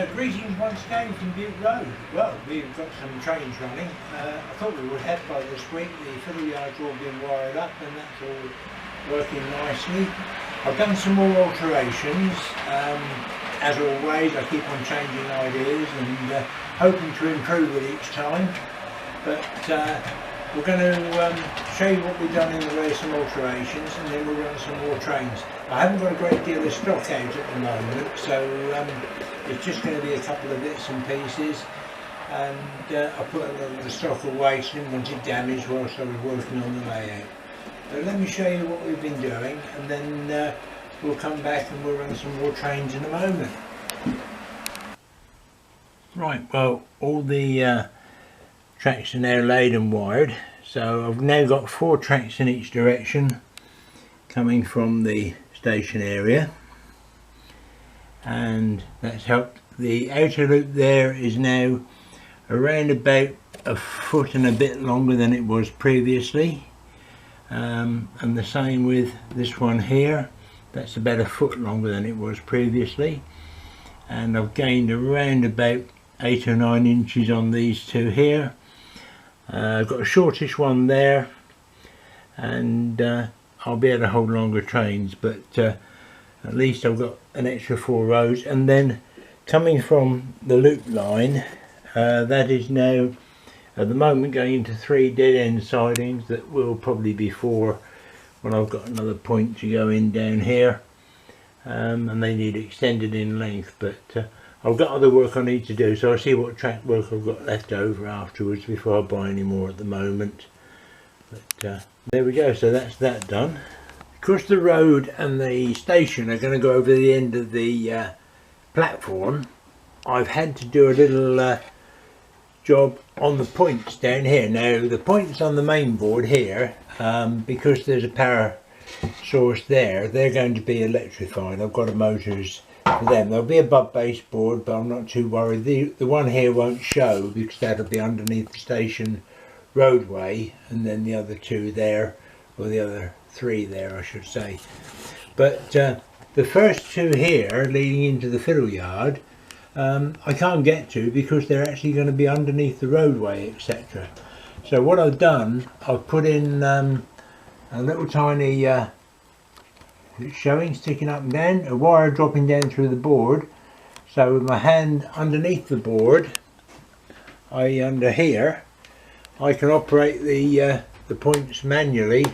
Greetings once again from Bute Road. Well, we've got some trains running. I thought we would have by this week. The fiddle yards all been wired up and that's all working nicely. I've done some more alterations. As always, I keep on changing ideas and hoping to improve it each time. But we're going to show you what we've done in the way of some alterations, and then we'll run some more trains. I haven't got a great deal of stock out at the moment, so it's just going to be a couple of bits and pieces, and I put a lot of the stock away so I didn't want it damaged whilst I was working on the layout. But let me show you what we've been doing, and then we'll come back and we'll run some more trains in a moment. Right, well, all the tracks are now laid and wired, so I've now got 4 tracks in each direction coming from the station area, and that's helped. The outer loop there is now around about a foot and a bit longer than it was previously, and the same with this one here. That's about a foot longer than it was previously, and I've gained around about 8 or 9 inches on these two here. I've got a shortish one there, and I'll be able to hold longer trains, but at least I've got an extra 4 rows. And then coming from the loop line, that is now at the moment going into 3 dead end sidings that will probably be 4 when I've got another point to go in down here, and they need extended in length, but I've got other work I need to do, so I'll see what track work I've got left over afterwards before I buy any more at the moment. But there we go, so that's that done. Because the road and the station are going to go over the end of the platform, I've had to do a little job on the points down here. Now the points on the main board here, because there's a power source there, they're going to be electrified. I've got a motors for them. There'll be a bub baseboard, but I'm not too worried. The one here won't show because that'll be underneath the station roadway, and then the other 2 there, or the other 3 there I should say. But the first 2 here leading into the fiddle yard, I can't get to because they're actually going to be underneath the roadway, etc. So what I've done, I've put in a little tiny it's showing, sticking up and down, a wire dropping down through the board, so with my hand underneath the board, under here, I can operate the points manually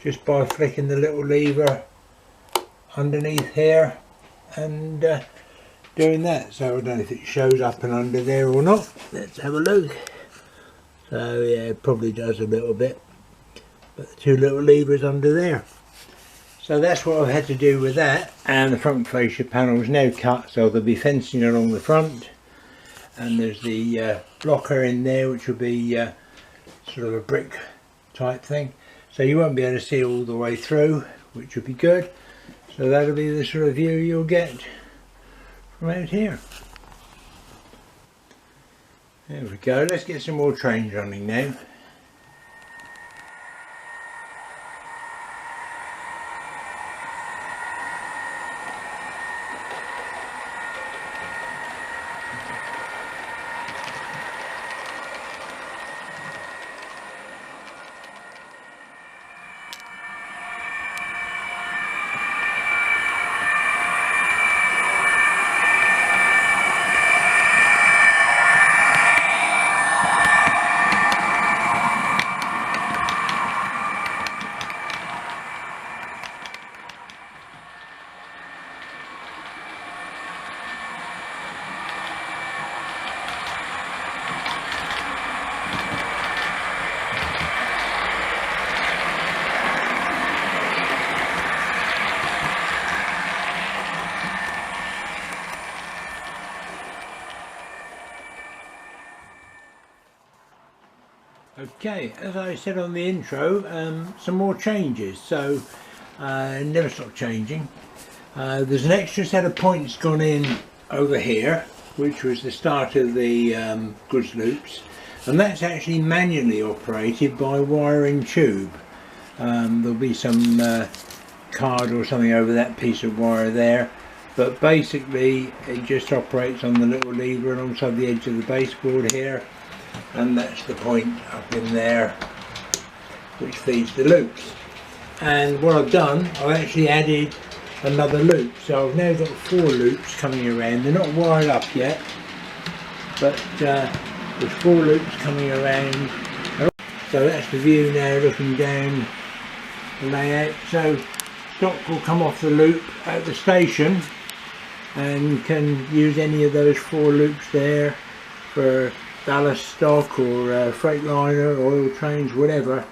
just by flicking the little lever underneath here and doing that. So I don't know if it shows up and under there or not. Let's have a look. So yeah, it probably does a little bit, but the 2 little levers under there. So that's what I've had to do with that, and the front fascia panel is now cut, so there'll be fencing along the front, and there's the blocker in there which will be sort of a brick type thing, so you won't be able to see all the way through, which will be good. So that'll be the sort of view you'll get from out here. There we go, let's get some more trains running now. Okay, as I said on the intro, some more changes, so never stop changing. There's an extra set of points gone in over here, which was the start of the goods loops, and that's actually manually operated by wiring tube. There'll be some card or something over that piece of wire there, but basically it just operates on the little lever alongside the edge of the baseboard here, and that's the point up in there which feeds the loops. And what I've done, I've actually added another loop, so I've now got 4 loops coming around. They're not wired up yet, but there's 4 loops coming around. So that's the view now looking down the layout. So stock will come off the loop at the station, and you can use any of those 4 loops there for ballast stock or Freightliner, oil trains, whatever,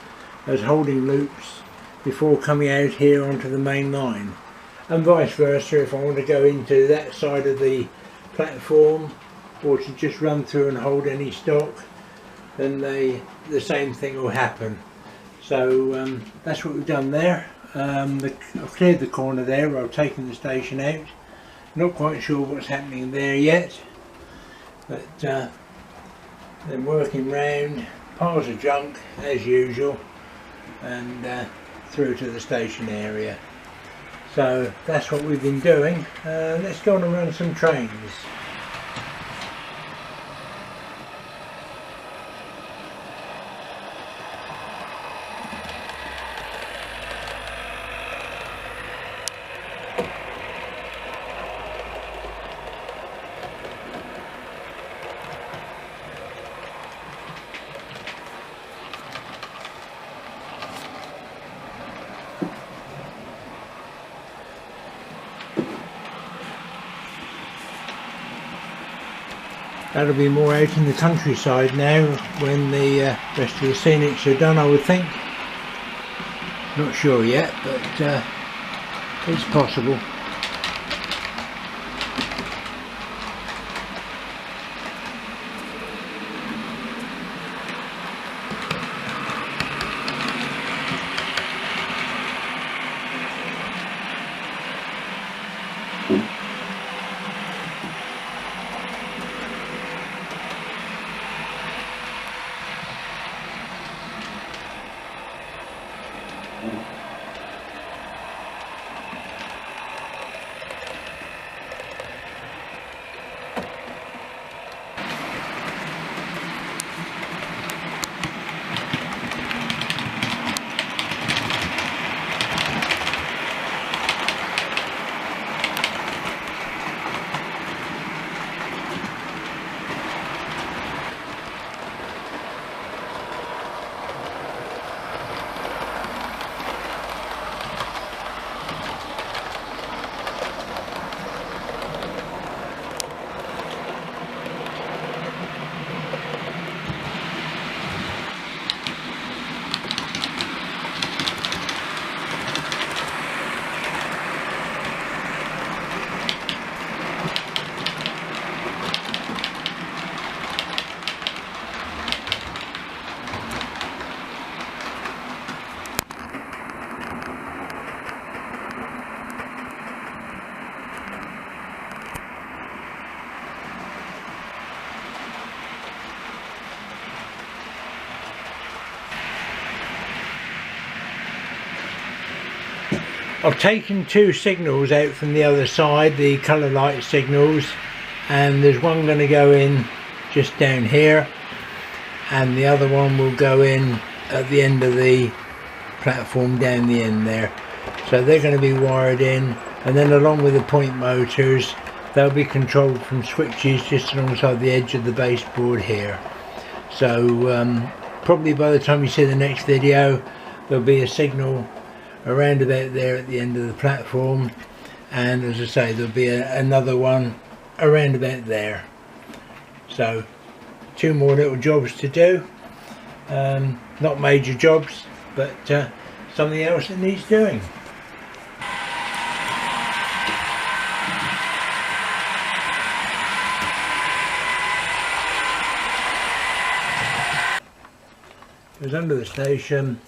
as holding loops before coming out here onto the main line. And vice versa, if I want to go into that side of the platform or to just run through and hold any stock, then the same thing will happen. So that's what we've done there. I've cleared the corner there where I've taken the station out. Not quite sure what's happening there yet, but then working round, piles of junk as usual, and through to the station area. So that's what we've been doing. Let's go on and run some trains. That'll be more out in the countryside now when the rest of the scenics are done, I would think. Not sure yet, but it's possible. I've taken 2 signals out from the other side, the colour light signals, and there's one going to go in just down here, and the other one will go in at the end of the platform down the end there. So they're going to be wired in, and then along with the point motors, they'll be controlled from switches just alongside the edge of the baseboard here. So probably by the time you see the next video, there'll be a signal around about there at the end of the platform, and as I say, there'll be another one around about there. So 2 more little jobs to do, not major jobs, but something else that needs doing. Goes under the station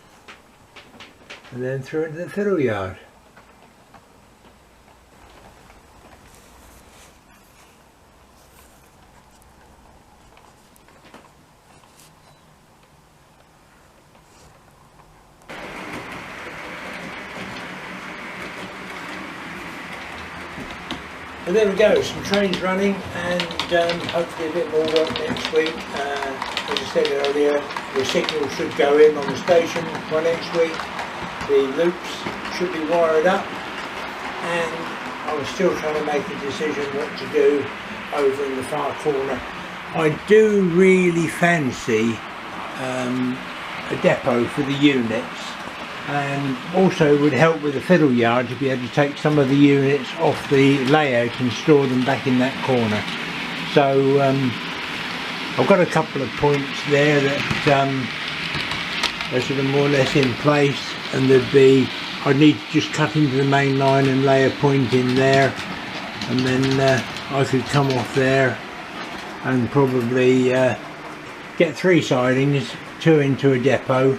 and then through into the fiddle yard. But there we go, some trains running, and hopefully a bit more work next week. As I said earlier, the signal should go in on the station by next week. The loops should be wired up, and I was still trying to make a decision what to do over in the far corner. I do really fancy a depot for the units, and also would help with the fiddle yard to be able to take some of the units off the layout and store them back in that corner. So I've got a couple of points there that are sort of more or less in place, and I'd need to just cut into the main line and lay a point in there, and then I could come off there and probably get 3 sidings, 2 into a depot.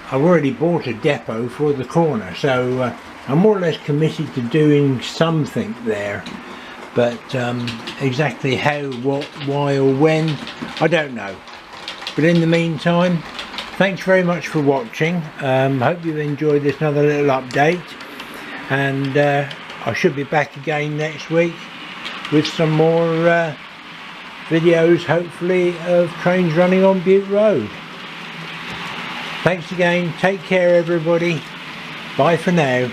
I've already bought a depot for the corner, so I'm more or less committed to doing something there, but exactly how, what, why or when, I don't know. But in the meantime, thanks very much for watching. Hope you've enjoyed this another little update, and I should be back again next week with some more videos, hopefully, of trains running on Bute Road. Thanks again, take care everybody, bye for now.